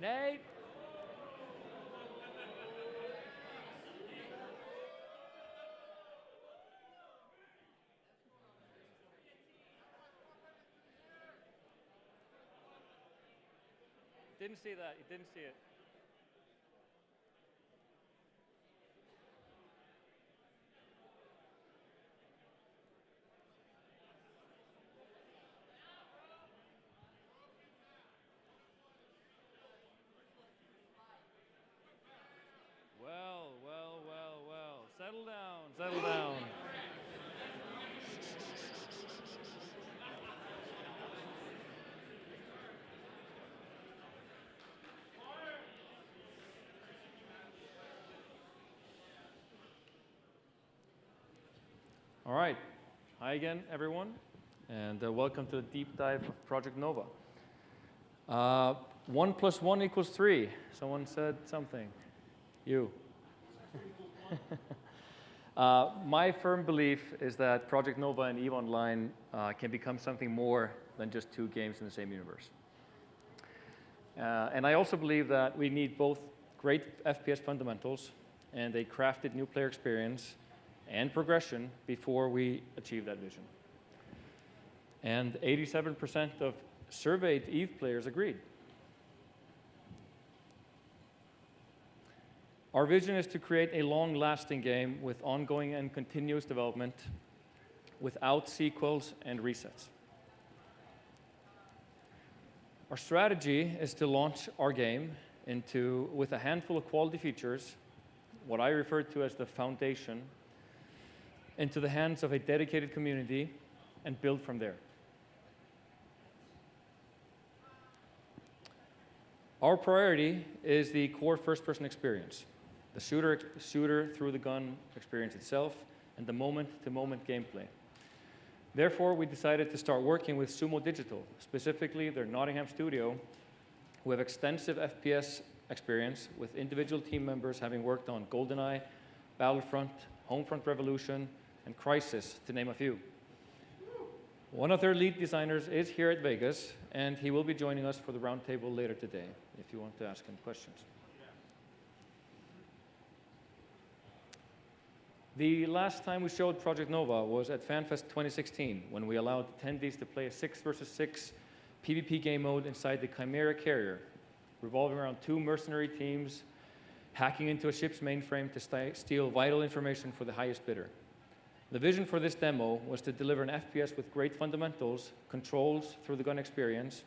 Nate. Didn't see that. You didn't see it. Well, well, well, well. Settle down, settle down. All right. Hi again, everyone, and welcome to the deep dive of Project Nova. 1 + 1 = 3. Someone said something. You. My firm belief is that Project Nova and EVE Online can become something more than just two games in the same universe. And I also believe that we need both great FPS fundamentals and a crafted new player experience and progression before we achieve that vision. And 87% of surveyed EVE players agreed. Our vision is to create a long-lasting game with ongoing and continuous development without sequels and resets. Our strategy is to launch our game with a handful of quality features, what I refer to as the foundation, into the hands of a dedicated community and build from there. Our priority is the core first-person experience, the shooter through the gun experience itself, and the moment-to-moment gameplay. Therefore, we decided to start working with Sumo Digital, specifically their Nottingham studio, who have extensive FPS experience with individual team members having worked on GoldenEye, Battlefront, Homefront Revolution, and Crysis, to name a few. One of their lead designers is here at Vegas, and he will be joining us for the roundtable later today, if you want to ask him questions. The last time we showed Project Nova was at FanFest 2016, when we allowed attendees to play a 6 versus 6 PvP game mode inside the Chimera carrier, revolving around two mercenary teams hacking into a ship's mainframe to steal vital information for the highest bidder. The vision for this demo was to deliver an FPS with great fundamentals, controls through the gun experience,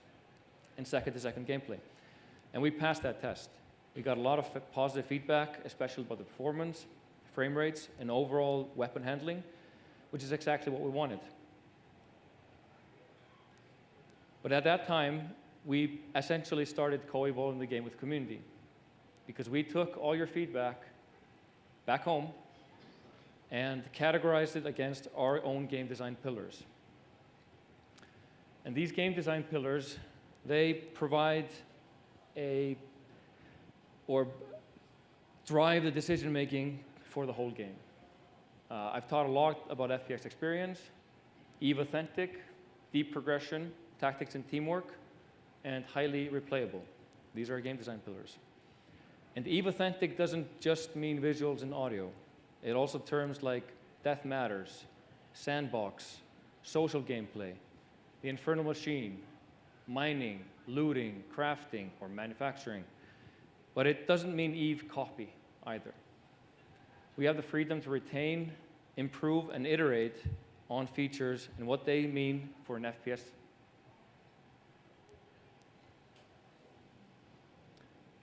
and second-to-second gameplay. And we passed that test. We got a lot of positive feedback, especially about the performance, frame rates, and overall weapon handling, which is exactly what we wanted. But at that time, we essentially started co-evolving the game with community, because we took all your feedback back home and categorized it against our own game design pillars. And these game design pillars, they provide or drive the decision-making for the whole game. I've taught a lot about FPS experience, EVE Authentic, deep progression, tactics and teamwork, and highly replayable. These are game design pillars. And EVE Authentic doesn't just mean visuals and audio. It also terms like Death Matters, Sandbox, social gameplay, the Infernal Machine, mining, looting, crafting, or manufacturing. But it doesn't mean EVE copy either. We have the freedom to retain, improve, and iterate on features and what they mean for an FPS.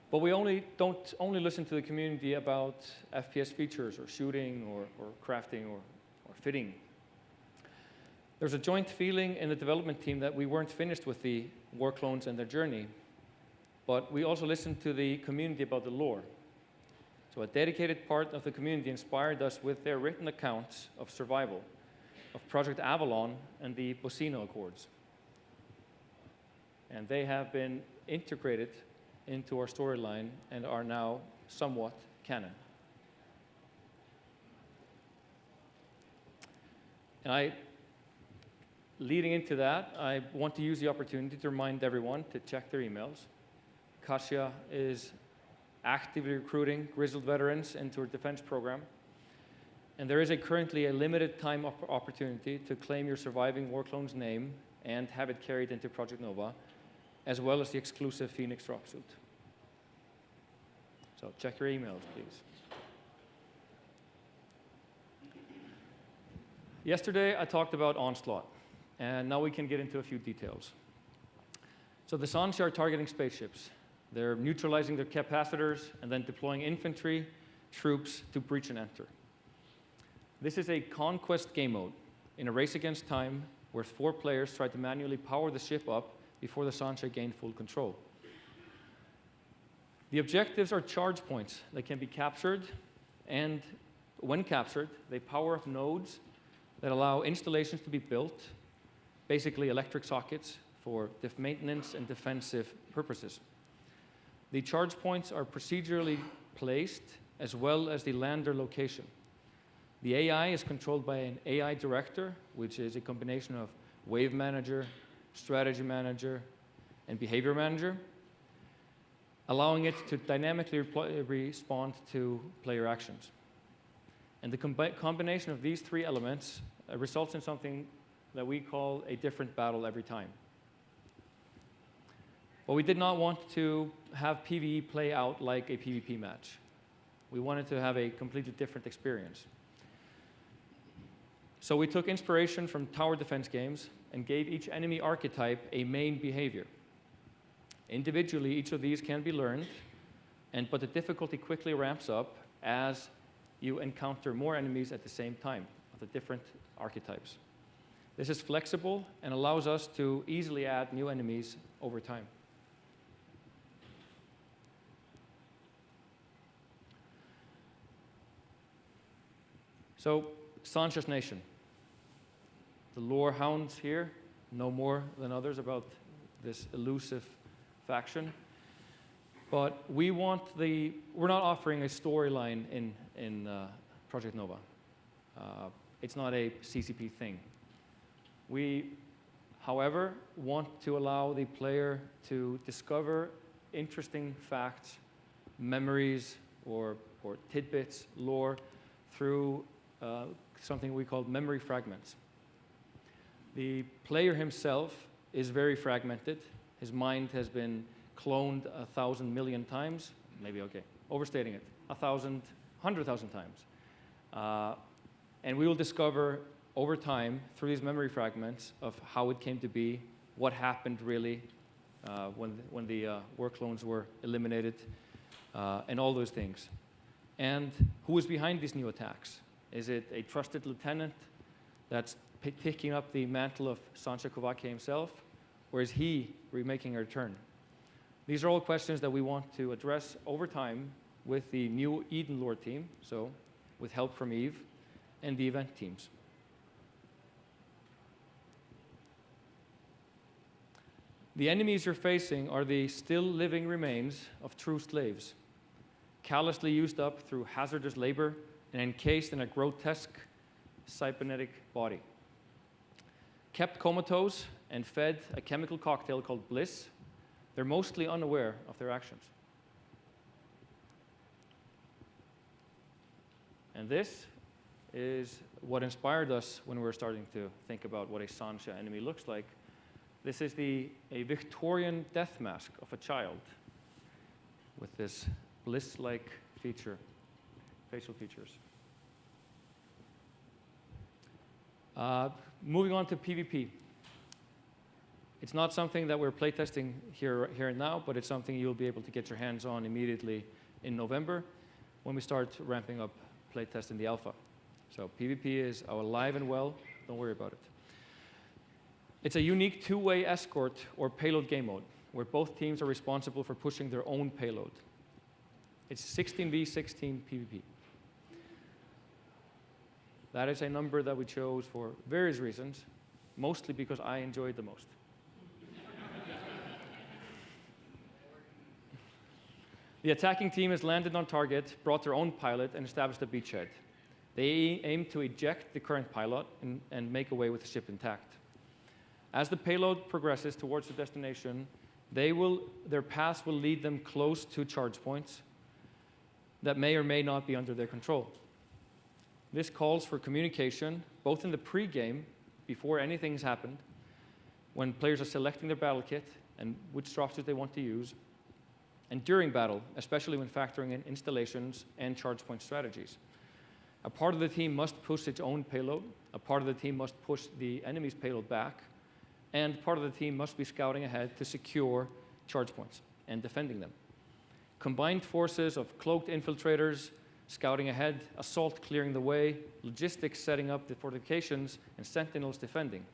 But we don't only listen to the community about FPS features or shooting or crafting or fitting. There's a joint feeling in the development team that we weren't finished with the war clones and their journey, but we also listened to the community about the lore. So a dedicated part of the community inspired us with their written accounts of survival, of Project Avalon and the Bocino Accords. And they have been integrated into our storyline and are now somewhat canon. And leading into that, I want to use the opportunity to remind everyone to check their emails, Kasia is actively recruiting grizzled veterans into her defense program. And there is currently a limited time opportunity to claim your surviving war clone's name and have it carried into Project Nova, as well as the exclusive Phoenix Dropsuit. So check your emails, please. Yesterday, I talked about Onslaught, and now we can get into a few details. So the Sanshi are targeting spaceships. They're neutralizing their capacitors and then deploying infantry, troops to breach and enter. This is a conquest game mode in a race against time where 4 players try to manually power the ship up before the Sanshi gain full control. The objectives are charge points that can be captured, and when captured, they power up nodes that allow installations to be built, basically electric sockets for maintenance and defensive purposes. The charge points are procedurally placed as well as the lander location. The AI is controlled by an AI director, which is a combination of wave manager, strategy manager, and behavior manager, allowing it to dynamically respond to player actions. And the combination of these 3 elements results in something that we call a different battle every time. But we did not want to have PvE play out like a PvP match. We wanted to have a completely different experience. So we took inspiration from tower defense games and gave each enemy archetype a main behavior. Individually, each of these can be learned, but the difficulty quickly ramps up as you encounter more enemies at the same time of the different archetypes. This is flexible and allows us to easily add new enemies over time. So, Sansha's Nation. The lore hounds here know more than others about this elusive faction. But we're not offering a storyline in Project Nova. It's not a CCP thing. We, however, want to allow the player to discover interesting facts, memories, or tidbits, lore, through something we call memory fragments. The player himself is very fragmented. His mind has been cloned 1,000 million times, maybe okay, overstating it, 100,000 times. And we will discover over time, through these memory fragments, of how it came to be, what happened really when the war clones were eliminated, and all those things. And who is behind these new attacks? Is it a trusted lieutenant that's picking up the mantle of Sancha Kovake himself, or is he remaking a return? These are all questions that we want to address over time with the new Eden lore team, so with help from Eve, and the event teams. The enemies you're facing are the still living remains of true slaves, callously used up through hazardous labor and encased in a grotesque cybernetic body. Kept comatose and fed a chemical cocktail called bliss, they're mostly unaware of their actions. And this is what inspired us when we were starting to think about what a Sancha enemy looks like. This is a Victorian death mask of a child with this bliss-like facial features. Moving on to PvP. It's not something that we're playtesting here and now, but it's something you'll be able to get your hands on immediately in November when we start ramping up playtest in the alpha. So PvP is alive and well, don't worry about it. It's a unique two-way escort or payload game mode, where both teams are responsible for pushing their own payload. It's 16v16 PvP. That is a number that we chose for various reasons, mostly because I enjoy it the most. The attacking team has landed on target, brought their own pilot, and established a beachhead. They aim to eject the current pilot and make away with the ship intact. As the payload progresses towards the destination, Their paths will lead them close to charge points that may or may not be under their control. This calls for communication, both in the pre-game, before anything's happened, when players are selecting their battle kit and which dropsuit they want to use, and during battle, especially when factoring in installations and charge point strategies. A part of the team must push its own payload, a part of the team must push the enemy's payload back, and part of the team must be scouting ahead to secure charge points and defending them. Combined forces of cloaked infiltrators, scouting ahead, assault clearing the way, logistics setting up the fortifications, and sentinels defending.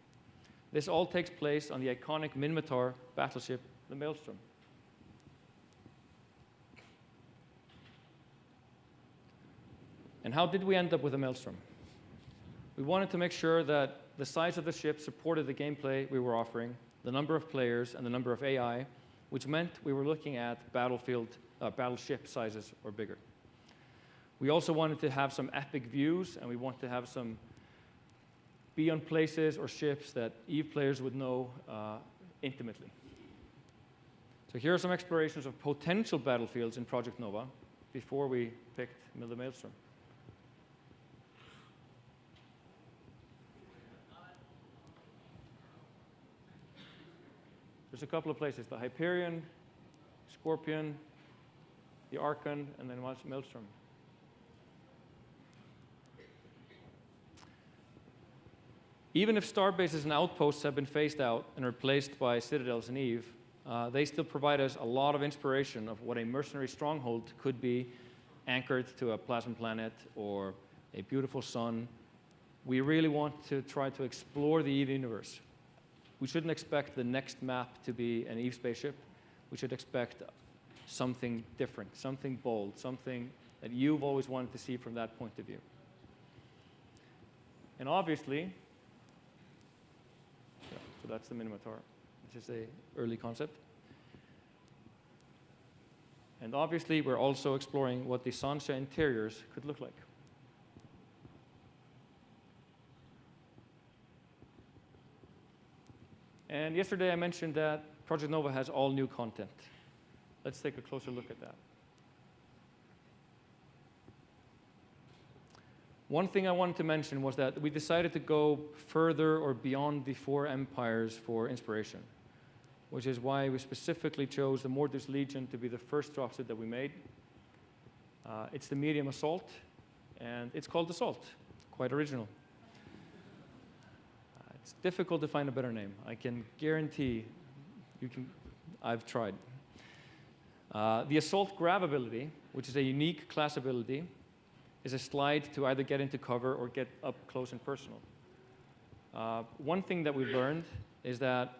This all takes place on the iconic Minmatar battleship, the Maelstrom. And how did we end up with a Maelstrom? We wanted to make sure that the size of the ship supported the gameplay we were offering, the number of players, and the number of AI, which meant we were looking at battleship sizes or bigger. We also wanted to have some epic views, and we wanted to have some be on places or ships that EVE players would know intimately. So here are some explorations of potential battlefields in Project Nova before we picked the Maelstrom. There's a couple of places, the Hyperion, Scorpion, the Archon, and then Maelstrom. Even if starbases and outposts have been phased out and replaced by citadels in EVE, they still provide us a lot of inspiration of what a mercenary stronghold could be, anchored to a plasma planet or a beautiful sun. We really want to try to explore the EVE universe. We shouldn't expect the next map to be an EVE spaceship. We should expect something different, something bold, something that you've always wanted to see from that point of view. And obviously, so that's the Minimatar, which is an early concept. And obviously, we're also exploring what the Sansa interiors could look like. And yesterday I mentioned that Project Nova has all new content. Let's take a closer look at that. One thing I wanted to mention was that we decided to go further or beyond the 4 empires for inspiration, which is why we specifically chose the Mordu's Legion to be the first dropsuit that we made. It's the medium assault, and it's called Assault. Quite original. It's difficult to find a better name. I can guarantee you can. I've tried. The Assault Grab ability, which is a unique class ability, is a slide to either get into cover or get up close and personal. One thing that we learned is that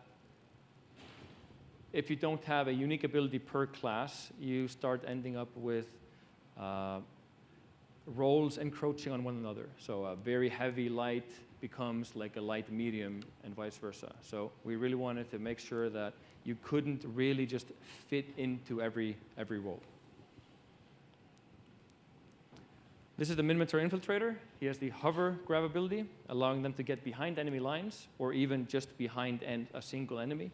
if you don't have a unique ability per class, you start ending up with roles encroaching on one another. So a very heavy light becomes like a light medium and vice versa. So we really wanted to make sure that you couldn't really just fit into every role. This is the Minimator Infiltrator. He has the hover grab ability, allowing them to get behind enemy lines or even just behind a single enemy,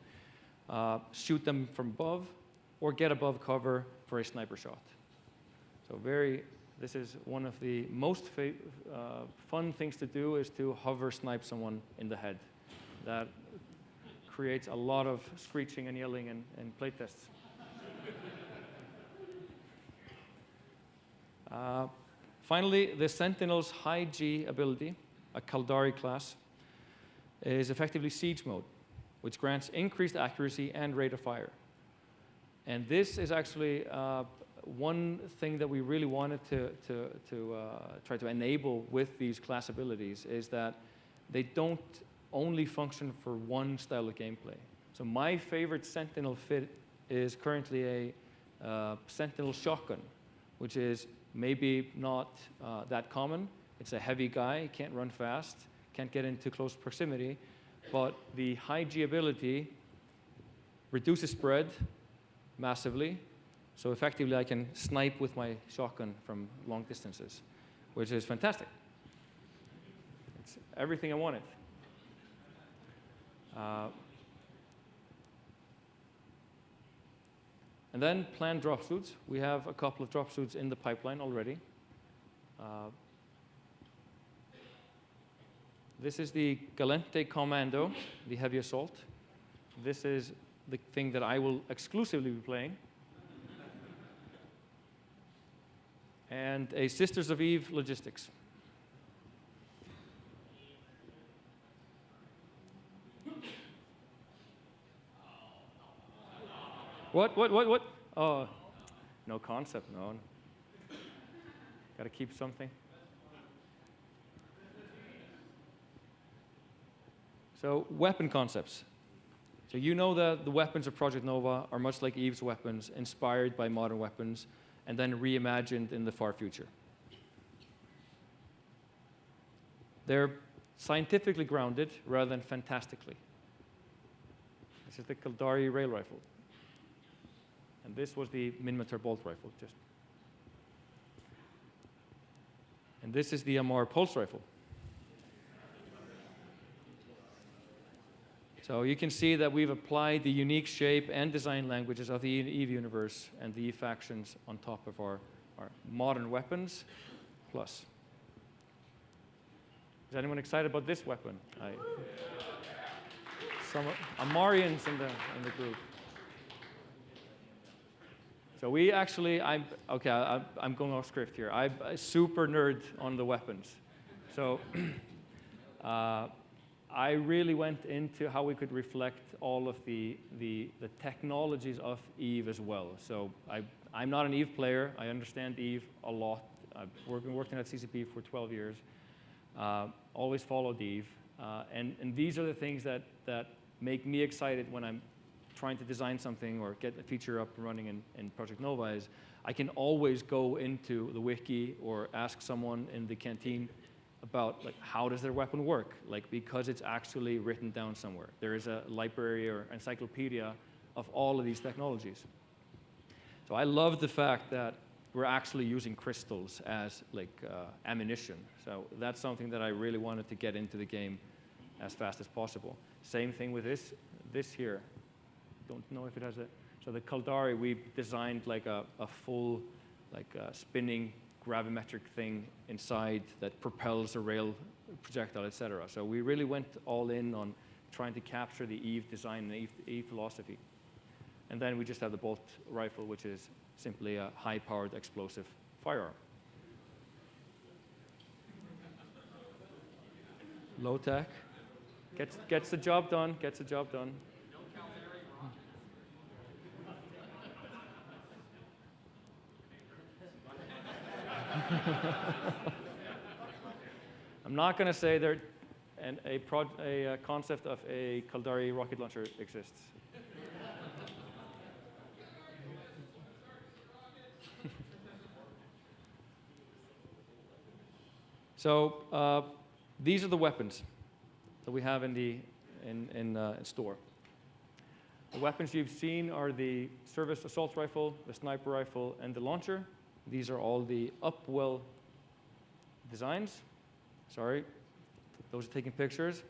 shoot them from above, or get above cover for a sniper shot. So this is one of the most fun things to do, is to hover snipe someone in the head. That creates a lot of screeching and yelling and playtests. Finally, the Sentinel's high G ability, a Kaldari class, is effectively siege mode, which grants increased accuracy and rate of fire. And this is actually one thing that we really wanted to try to enable with these class abilities, is that they don't only function for one style of gameplay. So my favorite Sentinel fit is currently a Sentinel shotgun, which is maybe not that common. It's a heavy guy, can't run fast, can't get into close proximity, but the high G ability reduces spread massively. So effectively, I can snipe with my shotgun from long distances, which is fantastic. It's everything I wanted. And then planned dropsuits. We have a couple of dropsuits in the pipeline already. This is the Galente Commando, the heavy assault. This is the thing that I will exclusively be playing. And a Sisters of Eve logistics. What? Oh, no concept, no. Got to keep something. So, weapon concepts. So you know that the weapons of Project Nova are much like Eve's weapons, inspired by modern weapons, and then reimagined in the far future. They're scientifically grounded rather than fantastically. This is the Kaldari rail rifle. And this was the Minmatar bolt rifle. And this is the Amar pulse rifle. So you can see that we've applied the unique shape and design languages of the EVE universe and the EVE factions on top of our modern weapons plus. Is anyone excited about this weapon? Some Amarians in the group. So we actually, I'm going off script here. I'm a super nerd on the weapons. So I really went into how we could reflect all of the technologies of EVE as well. So I'm not an EVE player. I understand EVE a lot. I've been working at CCP for 12 years. Always followed EVE. And these are the things that make me excited when I'm trying to design something or get a feature up and running in Project Nova is I can always go into the wiki or ask someone in the canteen about how does their weapon work, because it's actually written down somewhere. There is a library or encyclopedia of all of these technologies. So I love the fact that we're actually using crystals as ammunition. So that's something that I really wanted to get into the game as fast as possible. Same thing with this here. Don't know if it has a, so the Kaldari, we designed a full spinning gravimetric thing inside that propels a rail projectile, etc. So we really went all in on trying to capture the EVE design and the EVE philosophy. And then we just have the bolt rifle, which is simply a high-powered explosive firearm. Low tech, gets the job done, gets the job done. I'm not going to say a concept of a Kaldari rocket launcher exists. So these are the weapons that we have in store. The weapons you've seen are the service assault rifle, the sniper rifle, and the launcher. These are all the Upwell designs. Sorry, those are taking pictures.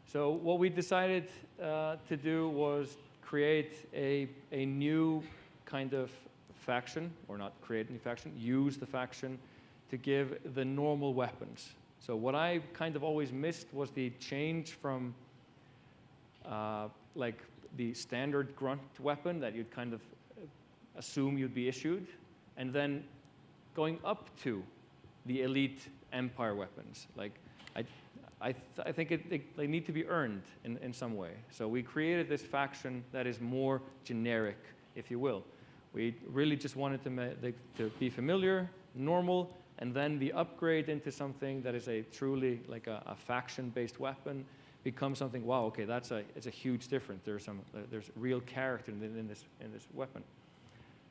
So what we decided to do was create a new kind of faction, or not create a new faction, use the faction to give the normal weapons. So what I kind of always missed was the change from the standard grunt weapon that you'd kind of assume you'd be issued, and then going up to the elite Empire weapons. I think they need to be earned in some way. So we created this faction that is more generic, if you will. We really just wanted to be familiar, normal, and then the upgrade into something that is truly a faction-based weapon becomes something. Wow, okay, it's a huge difference. There's real character in this weapon.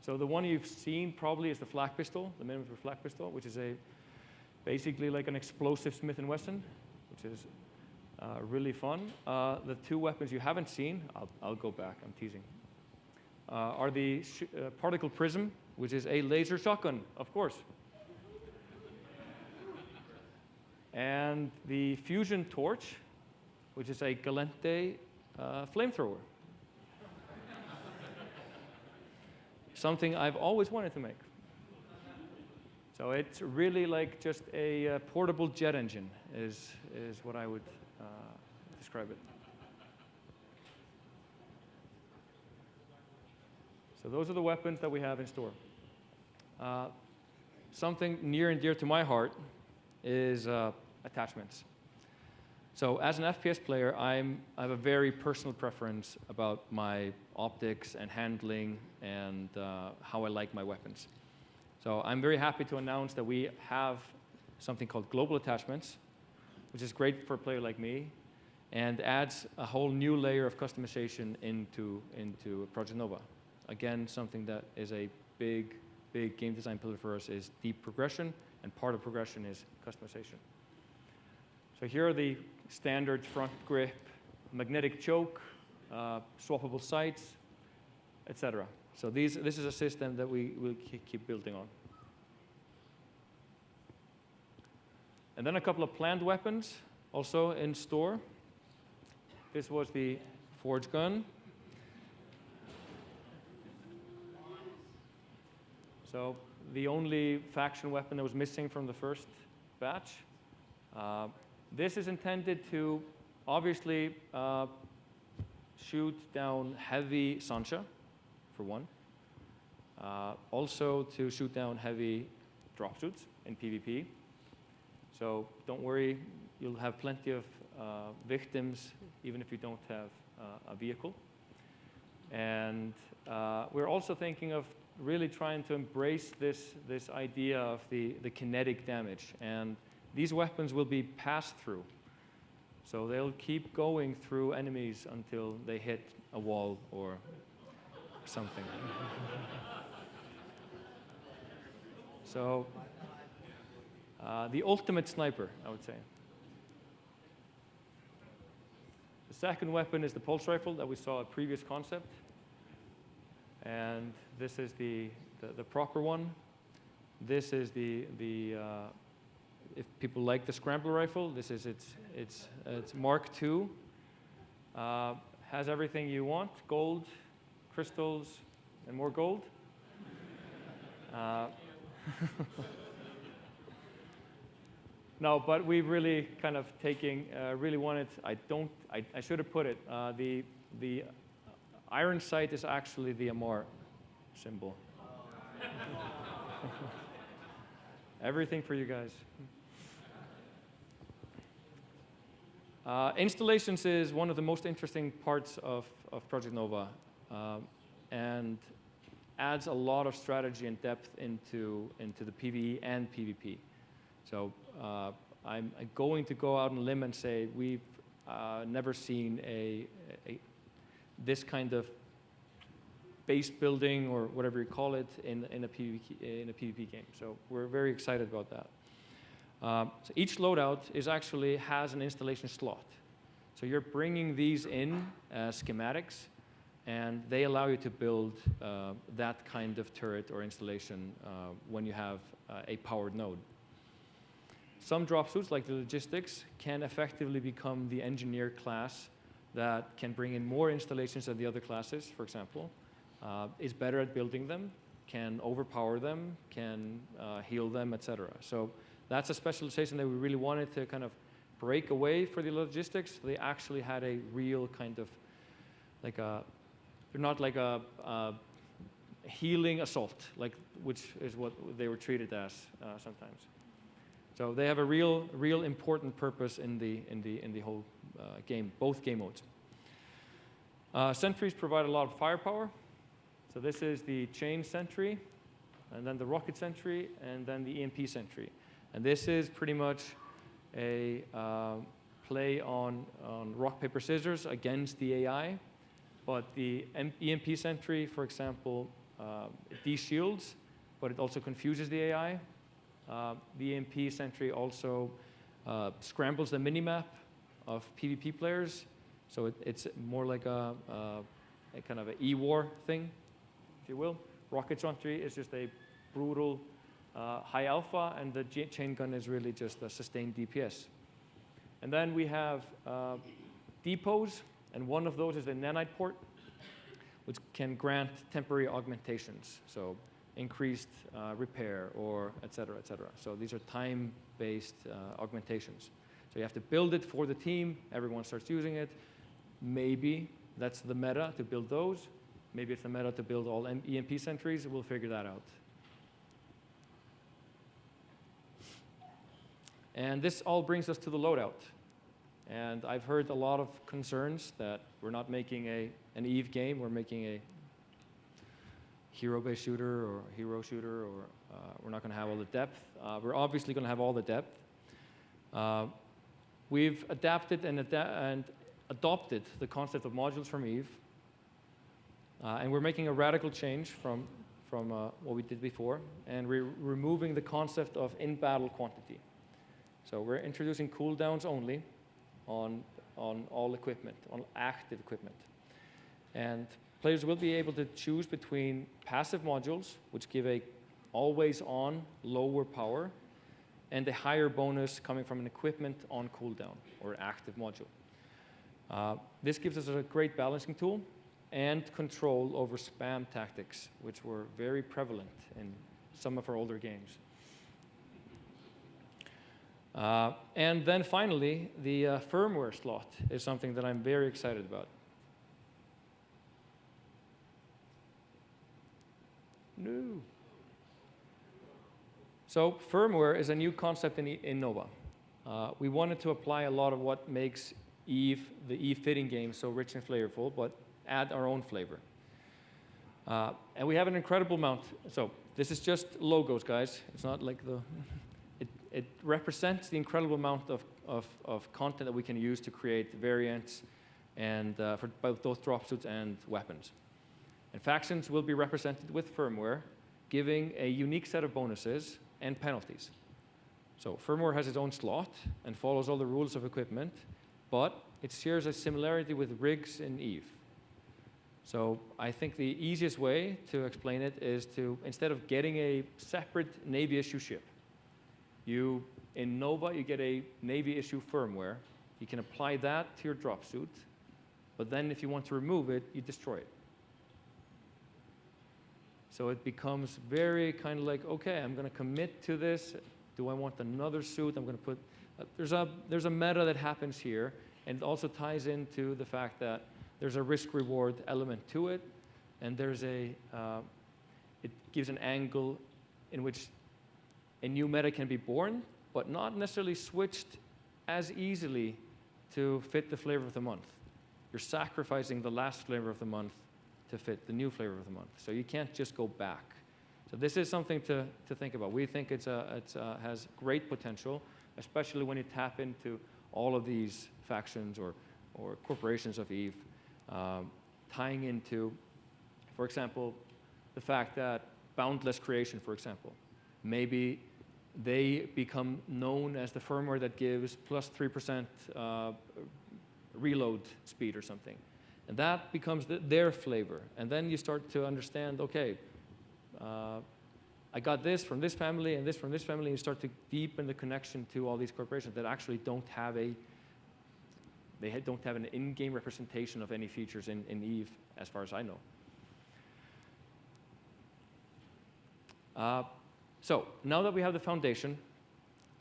So the one you've seen probably is the flak pistol, the Minmatar flak pistol, which is basically like an explosive Smith & Wesson, which is really fun. The two weapons you haven't seen, I'll go back, I'm teasing, are the particle prism, which is a laser shotgun, of course. And the fusion torch, which is a Galente flamethrower. something I've always wanted to make. So it's really like just a portable jet engine is what I would describe it. So those are the weapons that we have in store. Something near and dear to my heart is attachments. So as an FPS player, I have a very personal preference about my optics and handling and how I like my weapons. So I'm very happy to announce that we have something called global attachments, which is great for a player like me, and adds a whole new layer of customization into Project Nova. Again, something that is a big game design pillar for us is deep progression, and part of progression is customization. So here are the standard front grip, magnetic choke, swappable sights, etc. So this is a system that we will keep building on. And then a couple of planned weapons also in store. This was the forge gun. So the only faction weapon that was missing from the first batch. This is intended to obviously shoot down heavy Sancha, for one. Also to shoot down heavy Dropsuits in PvP. So don't worry, you'll have plenty of victims even if you don't have a vehicle. And we're also thinking of really trying to embrace this idea of the kinetic damage. And these weapons will be passed through. So they'll keep going through enemies until they hit a wall or something. So the ultimate sniper, I would say. The second weapon is the pulse rifle that we saw a previous concept. And this is the proper one. This is the if people like the scrambler rifle, this is it's Mark II. Has everything you want: gold, crystals, and more gold. No, but we really kind of really wanted. I should have put it. The iron sight is actually the Amar symbol. Everything for you guys. Installations is one of the most interesting parts of Project Nova, and adds a lot of strategy and depth into the PvE and PvP. So I'm going to go out on a limb and say we've never seen this kind of base building or whatever you call it in a PvP game. So we're very excited about that. So each loadout has an installation slot. So you're bringing these in as schematics, and they allow you to build that kind of turret or installation when you have a powered node. Some dropsuits, like the logistics, can effectively become the engineer class that can bring in more installations than the other classes, for example, is better at building them, can overpower them, can heal them, etc. So that's a specialization that we really wanted to kind of break away for the logistics. They actually had a real kind of like they're not like a healing assault, which is what they were treated as sometimes. So they have a real important purpose in the whole game, both game modes. Sentries provide a lot of firepower. So this is the chain sentry, and then the rocket sentry, and then the EMP sentry. And this is pretty much a play on rock, paper, scissors against the AI. But the EMP sentry, for example, it de-shields, but it also confuses the AI. The EMP sentry also scrambles the minimap of PvP players. So it's more like a kind of an E-war thing, if you will. Rocket sentry is just a brutal high alpha, and the chain gun is really just a sustained DPS. And then we have depots, and one of those is the nanite port, which can grant temporary augmentations, so increased repair or et cetera, et cetera. So these are time-based augmentations. So you have to build it for the team, everyone starts using it. Maybe that's the meta to build those. Maybe it's the meta to build all EMP sentries, we'll figure that out. And this all brings us to the loadout. And I've heard a lot of concerns that we're not making an EVE game, we're making a hero-based shooter or hero shooter, or we're not going to have all the depth. We're obviously going to have all the depth. We've adapted and adopted the concept of modules from EVE. And we're making a radical change from what we did before, and we're removing the concept of in-battle quantity. So we're introducing cooldowns only on all equipment, on active equipment. And players will be able to choose between passive modules, which give a always-on, lower power, and a higher bonus coming from an equipment on cooldown, or active module. This gives us a great balancing tool and control over spam tactics, which were very prevalent in some of our older games. And then finally, the firmware slot is something that I'm very excited about. No. So firmware is a new concept in Nova. We wanted to apply a lot of what makes EVE, the EVE fitting game, so rich and flavorful, but add our own flavor. And we have an incredible amount. So this is just logos, guys. It's not like the... It represents the incredible amount of content that we can use to create variants and for both dropsuits and weapons. And factions will be represented with firmware, giving a unique set of bonuses and penalties. So firmware has its own slot and follows all the rules of equipment, but it shares a similarity with rigs in EVE. So I think the easiest way to explain it is to, instead of getting a separate Navy issue ship, in Nova, you get a Navy issue firmware. You can apply that to your dropsuit, but then if you want to remove it, you destroy it. So it becomes very kind of like, okay, I'm going to commit to this. Do I want another suit? I'm going to put, there's a meta that happens here, and it also ties into the fact that there's a risk-reward element to it, and there's it gives an angle in which a new meta can be born, but not necessarily switched as easily to fit the flavor of the month. You're sacrificing the last flavor of the month to fit the new flavor of the month. So you can't just go back. So this is something to think about. We think it has great potential, especially when you tap into all of these factions or corporations of EVE, tying into, for example, the fact that boundless creation, for example, maybe they become known as the firmware that gives plus 3% reload speed or something. And that becomes their flavor. And then you start to understand, okay, I got this from this family and this from this family, and you start to deepen the connection to all these corporations that actually don't have an in-game representation of any features in EVE, as far as I know. So now that we have the foundation,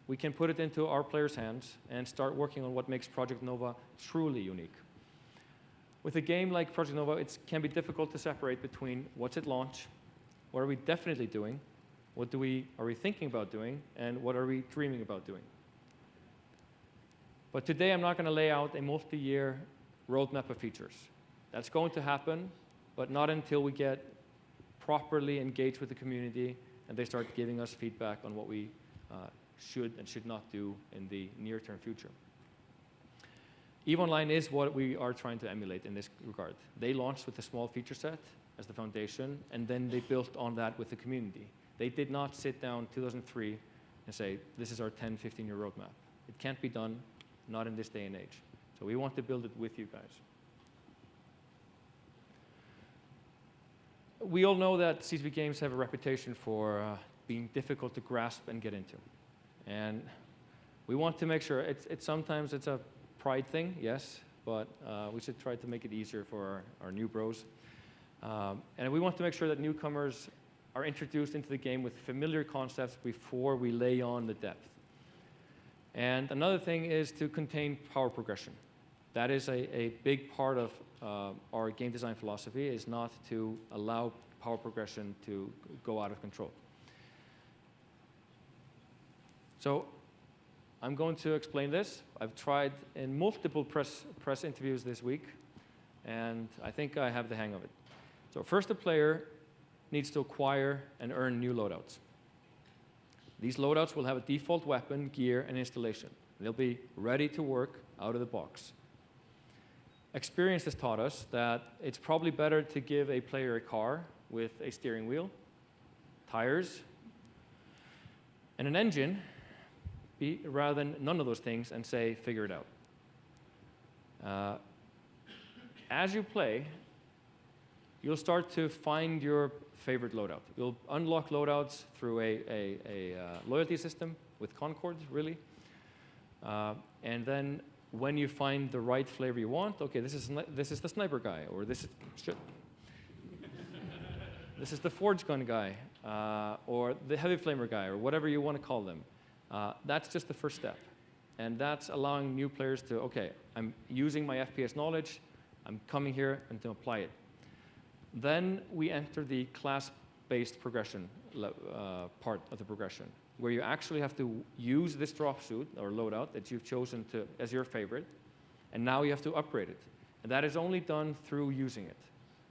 we can put it into our players' hands and start working on what makes Project Nova truly unique. With a game like Project Nova, it can be difficult to separate between what's at launch, what are we definitely doing, what are we thinking about doing, and what are we dreaming about doing. But today I'm not going to lay out a multi-year roadmap of features. That's going to happen, but not until we get properly engaged with the community and they start giving us feedback on what we should and should not do in the near-term future. EVE Online is what we are trying to emulate in this regard. They launched with a small feature set as the foundation, and then they built on that with the community. They did not sit down 2003 and say, this is our 10, 15-year roadmap. It can't be done, not in this day and age. So we want to build it with you guys. We all know that CCP games have a reputation for being difficult to grasp and get into. And we want to make sure, sometimes it's a pride thing, yes, but we should try to make it easier for our new bros. And we want to make sure that newcomers are introduced into the game with familiar concepts before we lay on the depth. And another thing is to contain power progression. That is a big part of our game design philosophy, is not to allow power progression to go out of control. So I'm going to explain this. I've tried in multiple press interviews this week, and I think I have the hang of it. So first, the player needs to acquire and earn new loadouts. These loadouts will have a default weapon, gear, and installation. They'll be ready to work out of the box. Experience has taught us that it's probably better to give a player a car with a steering wheel, tires, and an engine, rather than none of those things and say, figure it out. As you play, you'll start to find your favorite loadout. You'll unlock loadouts through a loyalty system with Concord, really. And then when you find the right flavor you want, okay, this is the sniper guy, or this is the forge gun guy, or the heavy flamer guy, or whatever you want to call them. That's just the first step. And that's allowing new players to, okay, I'm using my FPS knowledge, I'm coming here and to apply it. Then we enter the class-based progression part of the progression, where you actually have to use this dropsuit or loadout that you've chosen as your favorite, and now you have to upgrade it. And that is only done through using it.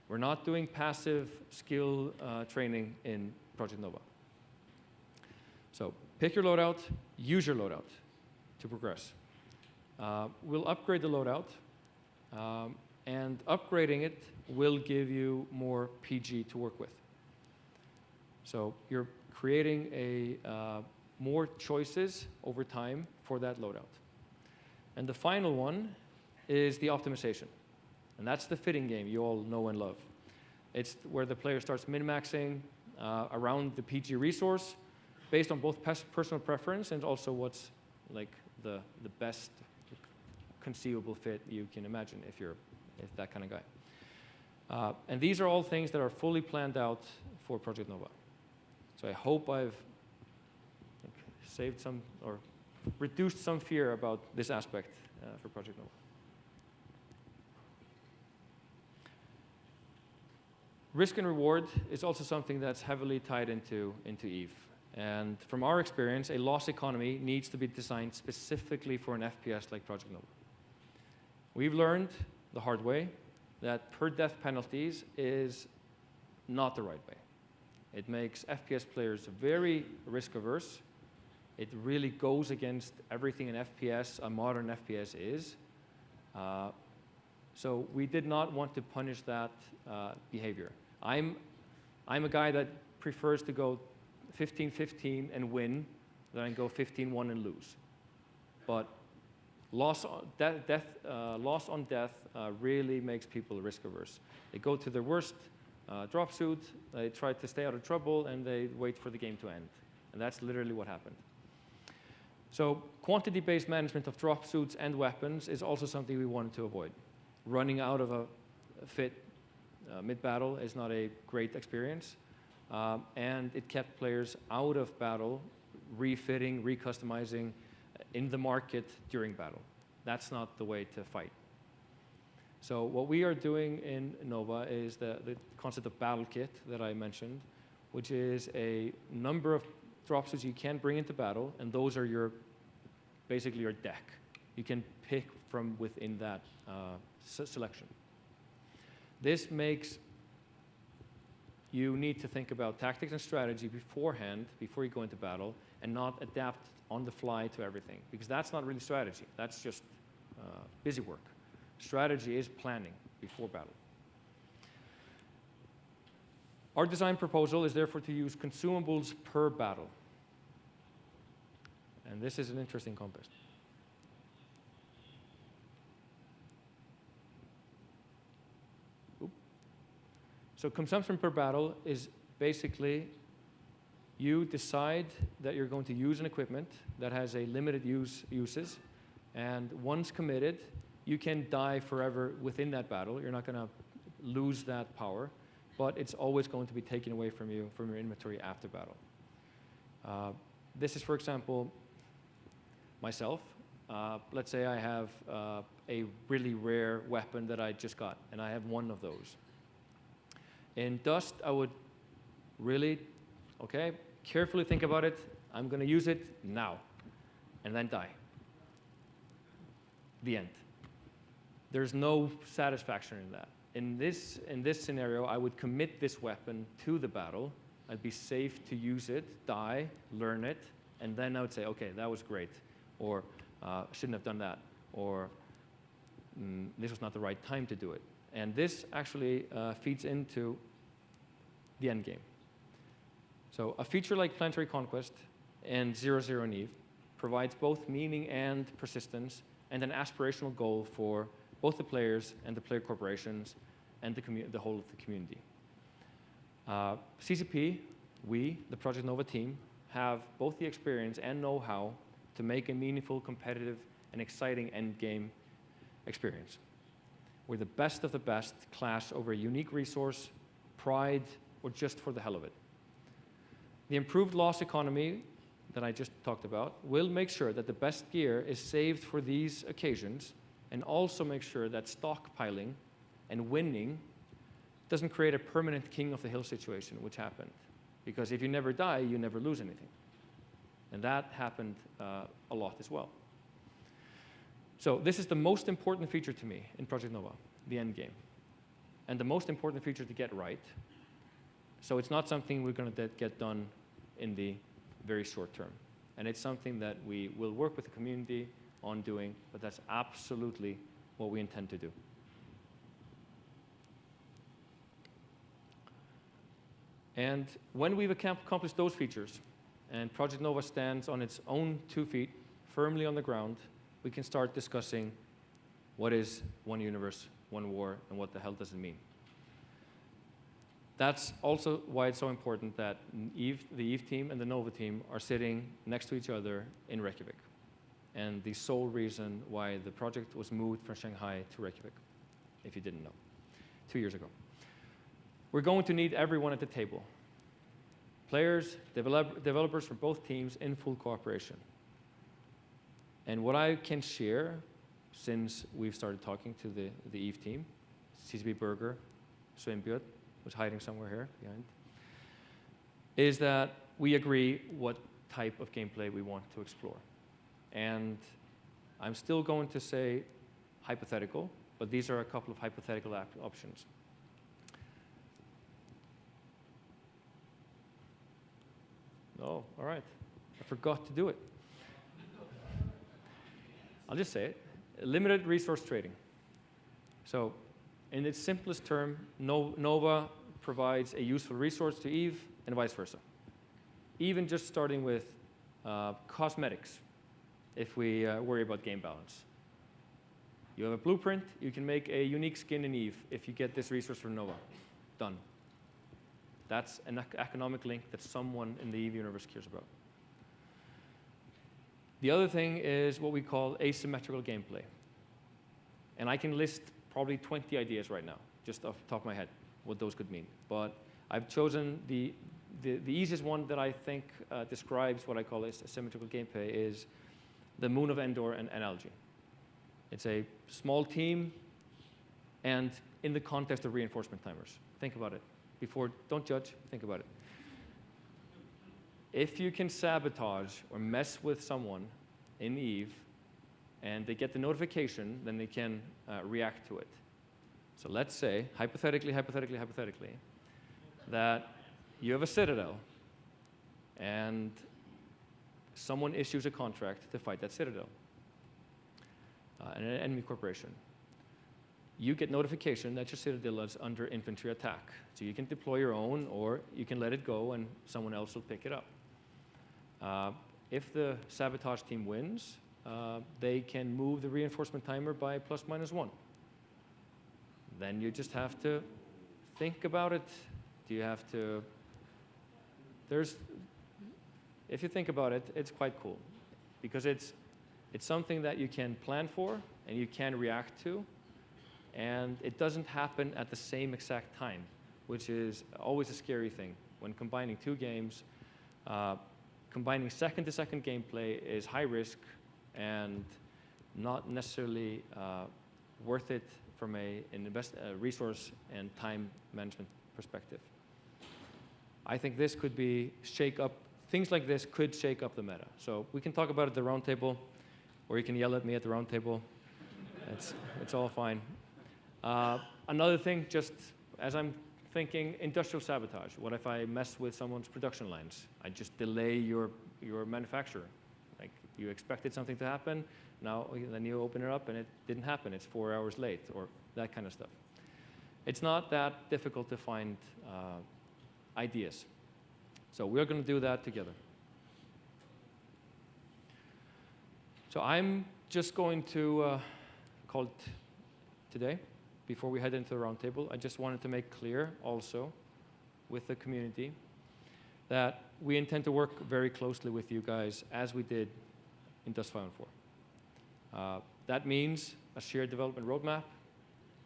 We're not doing passive skill training in Project Nova. So pick your loadout, use your loadout to progress. We'll upgrade the loadout, and upgrading it will give you more PG to work with. So you're creating more choices over time for that loadout. And the final one is the optimization. And that's the fitting game you all know and love. It's where the player starts min-maxing around the PG resource based on both personal preference and also what's like the best conceivable fit you can imagine if you're that kind of guy. And these are all things that are fully planned out for Project Nova. So I hope I've saved some or reduced some fear about this aspect for Project Nova. Risk and reward is also something that's heavily tied into EVE. And from our experience, a loss economy needs to be designed specifically for an FPS like Project Nova. We've learned the hard way that per-death penalties is not the right way. It makes FPS players very risk-averse. It really goes against everything an FPS, a modern FPS is. So we did not want to punish that behavior. I'm a guy that prefers to go 15-15 and win than go 15-1 and lose. But loss on death really makes people risk-averse. They go to their worst dropsuit, they try to stay out of trouble, and they wait for the game to end. And that's literally what happened. So quantity-based management of dropsuits and weapons is also something we wanted to avoid. Running out of a fit mid-battle is not a great experience, and it kept players out of battle, refitting, recustomizing in the market during battle. That's not the way to fight. So what we are doing in Nova is the concept of battle kit that I mentioned, which is a number of dropsuits you can bring into battle, and those are basically your deck. You can pick from within that selection. This makes you need to think about tactics and strategy beforehand, before you go into battle, and not adapt on the fly to everything, because that's not really strategy. That's just busy work. Strategy is planning before battle. Our design proposal is therefore to use consumables per battle. And this is an interesting concept. So consumption per battle is basically you decide that you're going to use an equipment that has a limited uses, and once committed, you can die forever within that battle. You're not going to lose that power. but it's always going to be taken away from you from your inventory after battle. This is, for example, myself. Let's say I have a really rare weapon that I just got, and I have one of those. In Dust, I would really, carefully think about it. I'm going to use it now, and then die. The end. There's no satisfaction in that. In this scenario, I would commit this weapon to the battle. I'd be safe to use it, die, learn it, and then I would say, okay, that was great, or shouldn't have done that, or this was not the right time to do it. And this actually feeds into the end game. So a feature like Planetary Conquest and 0-0 in EVE provides both meaning and persistence and an aspirational goal for both the players and the player corporations and the whole of the community. CCP, we, the Project Nova team, have both the experience and know-how to make a meaningful, competitive, and exciting endgame experience. We're the best of the best clash over a unique resource, pride, or just for the hell of it. The improved loss economy that I just talked about will make sure that the best gear is saved for these occasions, and also make sure that stockpiling and winning doesn't create a permanent king of the hill situation, which happened. Because if you never die, you never lose anything. And that happened a lot as well. So this is the most important feature to me in Project Nova, the end game. And the most important feature to get right. So it's not something we're going to get done in the very short term. And it's something that we will work with the community on doing, but that's absolutely what we intend to do. And when we've accomplished those features, and Project Nova stands on its own 2 feet, firmly on the ground, we can start discussing what is one universe, one war, and what the hell does it mean. That's also why it's so important that the EVE team and the Nova team are sitting next to each other in Reykjavik. And the sole reason why the project was moved from Shanghai to Reykjavik, if you didn't know, 2 years ago. We're going to need everyone at the table. Players, developers from both teams in full cooperation. And what I can share, since we've started talking to the EVE team, CCP Burger, Sveinbjörn, who's hiding somewhere here behind, is that we agree what type of gameplay we want to explore. And I'm still going to say hypothetical, but these are a couple of hypothetical options. Oh, all right. I forgot to do it. I'll just say it. Limited resource trading. So in its simplest term, Nova provides a useful resource to EVE and vice versa. Even just starting with cosmetics, if we worry about game balance. You have a blueprint, you can make a unique skin in EVE if you get this resource from Nova. Done. That's an economic link that someone in the EVE universe cares about. The other thing is what we call asymmetrical gameplay. And I can list probably 20 ideas right now, just off the top of my head, what those could mean. But I've chosen the easiest one that I think describes what I call asymmetrical gameplay is the Moon of Endor and analogy. It's a small team and in the context of reinforcement timers. Think about it. Don't judge, think about it. If you can sabotage or mess with someone in EVE and they get the notification, then they can react to it. So let's say, hypothetically, that you have a citadel and someone issues a contract to fight that citadel, an enemy corporation. You get notification that your citadel is under infantry attack. So you can deploy your own, or you can let it go and someone else will pick it up. If the sabotage team wins, they can move the reinforcement timer by ±1. Then you just have to think about it. Do you have to? If you think about it, it's quite cool, because it's something that you can plan for and you can react to. And it doesn't happen at the same exact time. which is always a scary thing. When combining two games, combining second-to-second gameplay is high risk and not necessarily worth it from a resource and time management perspective. I think this could be things like this could shake up the meta. So we can talk about it at the round table, or you can yell at me at the round table. It's all fine. Another thing, just as I'm thinking, industrial sabotage. What if I mess with someone's production lines? I just delay your manufacturer. Like, you expected something to happen, then you open it up and it didn't happen. It's 4 hours late, or that kind of stuff. It's not that difficult to find ideas. So we're going to do that together. So I'm just going to call it today. Before we head into the roundtable, I just wanted to make clear also with the community that we intend to work very closely with you guys as we did in Dust 5 and 4. That means a shared development roadmap,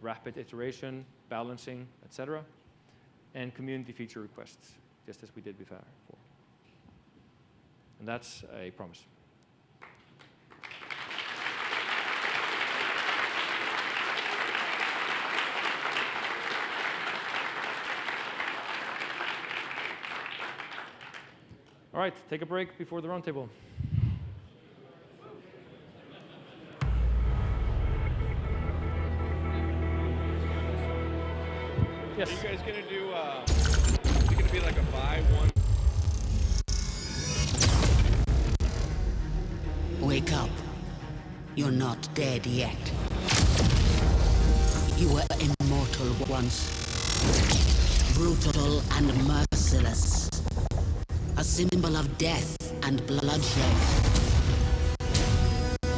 rapid iteration, balancing, etc., and community feature requests, just as we did before. And that's a promise. All right, take a break before the roundtable. Yes. Are you guys gonna do? Is it gonna be like a buy one? Wake up. You're not dead yet. You were immortal once. Brutal and merciless. A symbol of death and bloodshed.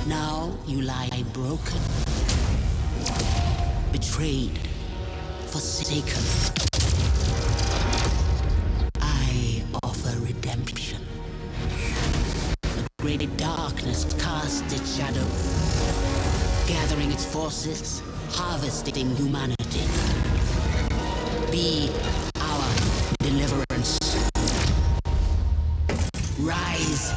Now you lie broken. Betrayed. Forsaken. I offer redemption. The great darkness casts its shadow, gathering its forces, harvesting humanity. Be our deliverance. Rise